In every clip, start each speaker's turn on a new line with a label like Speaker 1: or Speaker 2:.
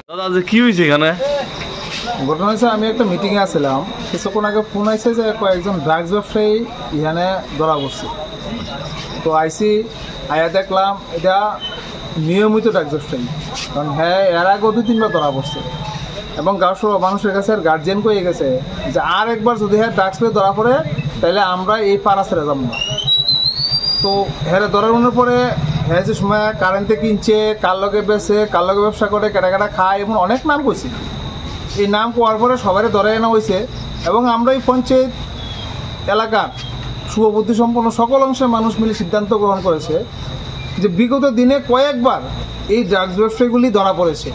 Speaker 1: দাদা আজ কি হয়েছে এখানে?
Speaker 2: ঘটনা হয়েছে, আমি একটা মিটিংয়ে আসছিলাম, কিছুক্ষণ আগে ফোন আসছে যে কয়েকজন ড্রাগস ব্যবসায়ী এখানে ধরা পড়ছে। তো আইসি আয়া দেখলাম এটা নিয়মিত ড্রাগস ব্যবসায়ী, কারণ হ্যাঁ এর আগেও 2-3বার ধরা পড়ছে এবং গাঁও মানুষের কাছে গার্জিয়ান কয়ে গেছে যে আর একবার যদি হ্যাঁ ড্রাগস পেয়ে ধরা পড়ে তাহলে আমরা এই পাড়া ছেড়ে যাব না। তো হ্যাঁ ধরানোর পরে হ্যাঁ যে সময় কারেন্টে কিনছে, কার লগে বেছে, কার লগে ব্যবসা করে, কেটা কেটা খায়, এবং অনেক নাম কইছে। এই নাম কোয়ার পরে সবারই ধরে আনা হয়েছে এবং আমরা এই পঞ্চায়েত এলাকার শুভবুদ্ধি সম্পন্ন সকল অংশের মানুষ মিলে সিদ্ধান্ত গ্রহণ করেছে যে বিগত দিনে কয়েকবার এই ড্রাগস ব্যবসায়ীগুলি ধরা পড়েছে,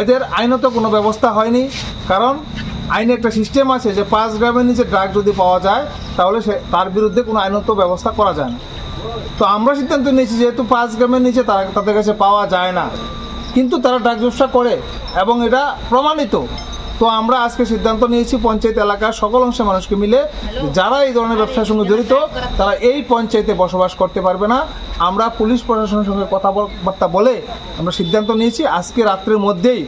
Speaker 2: এদের আইনত কোনো ব্যবস্থা হয়নি। কারণ আইনে একটা সিস্টেম আছে যে 5 গ্রামের নিচে ড্রাগস যদি পাওয়া যায় তাহলে তার বিরুদ্ধে কোনো আইনত ব্যবস্থা করা যায় না। তো আমরা সিদ্ধান্ত নিয়েছি যেহেতু 5 গ্রামের নিচে তাদের কাছে পাওয়া যায় না, কিন্তু তারা ড্রাগস ব্যবসা করে এবং এটা প্রমাণিত। তো আমরা আজকে সিদ্ধান্ত নিয়েছি পঞ্চায়েত এলাকার সকল অংশের মানুষকে মিলে যারা এই ধরনের ব্যবসার সঙ্গে জড়িত তারা এই পঞ্চায়েতে বসবাস করতে পারবে না। আমরা পুলিশ প্রশাসনের সঙ্গে কথাবার্তা বলে আমরা সিদ্ধান্ত নিয়েছি আজকে রাত্রের মধ্যেই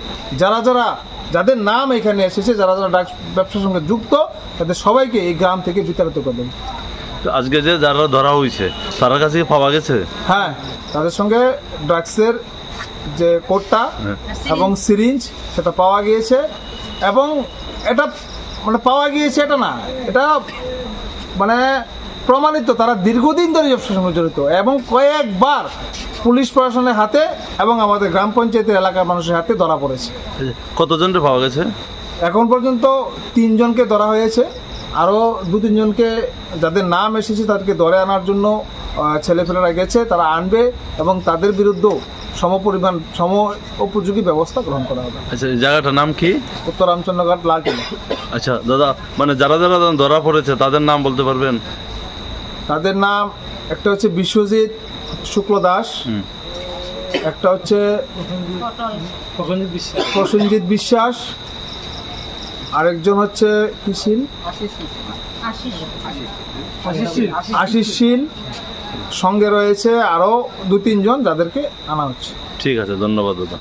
Speaker 2: যাদের নাম এখানে এসেছে, যারা ড্রাগস ব্যবসার সঙ্গে যুক্ত, তাদের সবাইকে এই গ্রাম থেকে বিতাড়িত করবেন।
Speaker 1: আজকে যে যারা ধরা হয়েছে তার কাছে পাওয়া গেছে?
Speaker 2: হ্যাঁ, তাদের সঙ্গে ড্রাগসের যে কোটটা এবং সিরিঞ্জ সেটা পাওয়া গিয়েছে। এবং এটা মানে পাওয়া গিয়েছে এটা না, এটা মানে প্রমাণিত তারা দীর্ঘদিন ধরে ব্যবসার সঙ্গে জড়িত এবং কয়েকবার পুলিশ প্রশাসনের হাতে এবং আমাদের গ্রাম পঞ্চায়েতের এলাকার মানুষের হাতে ধরা পড়েছে।
Speaker 1: কতজনকে পাওয়া গেছে?
Speaker 2: এখন পর্যন্ত 3 জনকে ধরা হয়েছে, আরও 2-3 জনকে যাদের নাম এসেছে তাদেরকে ধরে আনার জন্য ছেলেপেলেরা গেছে, তারা আনবে এবং তাদের বিরুদ্ধেও সম উপযোগী ব্যবস্থা গ্রহণ করা হবে।
Speaker 1: আচ্ছা, এই জায়গাটার নাম কি?
Speaker 2: উত্তর রামচন্দ্রঘাট, লালটিলা।
Speaker 1: আচ্ছা দাদা, মানে যারা ধরা পড়েছে তাদের নাম বলতে পারবেন?
Speaker 2: তাদের নাম একটা হচ্ছে বিশ্বজিৎ শুক্ল দাস, একটা হচ্ছে প্রসেনজিৎ বিশ্বাস, আরেকজন হচ্ছে কিশিল আশিস শীল, সঙ্গে রয়েছে আরো 2-3 জন যাদেরকে আনা হচ্ছে।
Speaker 1: ঠিক আছে, ধন্যবাদ দাদা।